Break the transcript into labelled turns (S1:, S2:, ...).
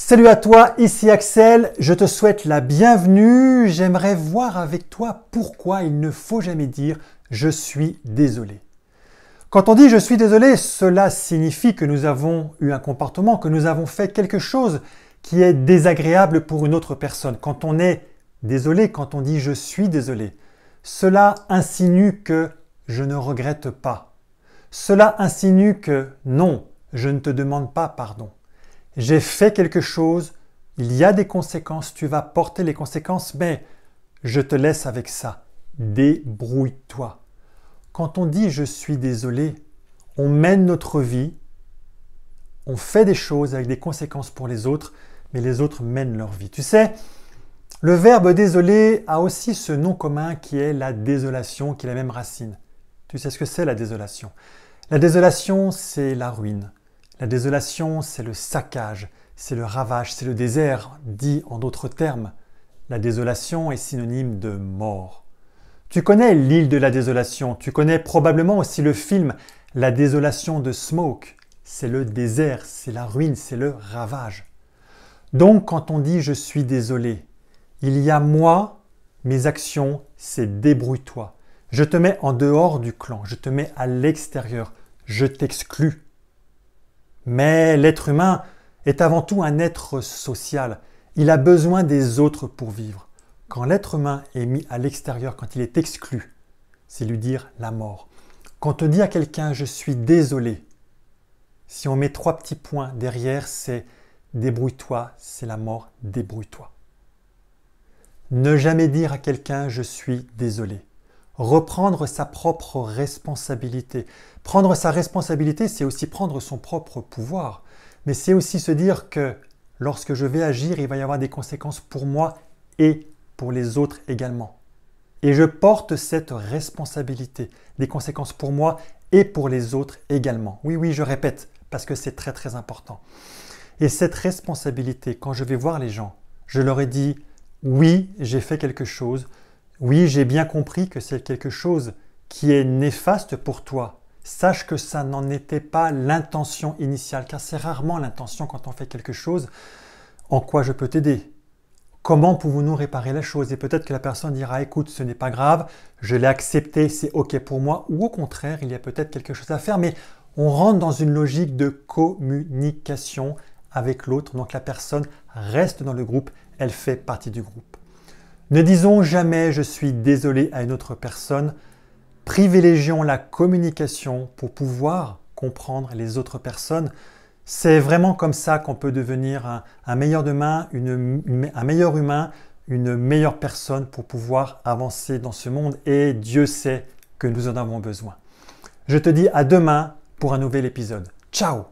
S1: Salut à toi, ici Axel, je te souhaite la bienvenue. J'aimerais voir avec toi pourquoi il ne faut jamais dire « je suis désolé ». Quand on dit « je suis désolé », cela signifie que nous avons eu un comportement, que nous avons fait quelque chose qui est désagréable pour une autre personne. Quand on est désolé, quand on dit « je suis désolé », cela insinue que je ne regrette pas. Cela insinue que non, je ne te demande pas pardon. J'ai fait quelque chose, il y a des conséquences, tu vas porter les conséquences, mais je te laisse avec ça. Débrouille-toi. Quand on dit « je suis désolé », on mène notre vie, on fait des choses avec des conséquences pour les autres, mais les autres mènent leur vie. Tu sais, le verbe « désolé » a aussi ce nom commun qui est la désolation, qui est la même racine. Tu sais ce que c'est la désolation? La désolation, c'est la ruine. La désolation, c'est le saccage, c'est le ravage, c'est le désert. Dit en d'autres termes, la désolation est synonyme de mort. Tu connais l'île de la désolation, tu connais probablement aussi le film La désolation de Smoke. C'est le désert, c'est la ruine, c'est le ravage. Donc quand on dit « je suis désolé », il y a moi, mes actions, c'est débrouille-toi. Je te mets en dehors du clan, je te mets à l'extérieur, je t'exclus. Mais l'être humain est avant tout un être social. Il a besoin des autres pour vivre. Quand l'être humain est mis à l'extérieur, quand il est exclu, c'est lui dire la mort. Quand on dit à quelqu'un « je suis désolé », si on met 3 petits points derrière, c'est « débrouille-toi », c'est la mort, débrouille-toi. Ne jamais dire à quelqu'un « je suis désolé ». Reprendre sa propre responsabilité. Prendre sa responsabilité, c'est aussi prendre son propre pouvoir. Mais c'est aussi se dire que lorsque je vais agir, il va y avoir des conséquences pour moi et pour les autres également. Et je porte cette responsabilité, des conséquences pour moi et pour les autres également. Oui, je répète, parce que c'est très très important. Et cette responsabilité, quand je vais voir les gens, je leur ai dit « oui, j'ai fait quelque chose ». Oui, j'ai bien compris que c'est quelque chose qui est néfaste pour toi. Sache que ça n'en était pas l'intention initiale, car c'est rarement l'intention quand on fait quelque chose. En quoi je peux t'aider? Comment pouvons-nous réparer la chose? Et peut-être que la personne dira, écoute, ce n'est pas grave, je l'ai accepté, c'est OK pour moi. Ou au contraire, il y a peut-être quelque chose à faire, mais on rentre dans une logique de communication avec l'autre. Donc la personne reste dans le groupe, elle fait partie du groupe. Ne disons jamais « je suis désolé » à une autre personne. Privilégions la communication pour pouvoir comprendre les autres personnes. C'est vraiment comme ça qu'on peut devenir un meilleur humain, une meilleure personne pour pouvoir avancer dans ce monde. Et Dieu sait que nous en avons besoin. Je te dis à demain pour un nouvel épisode. Ciao!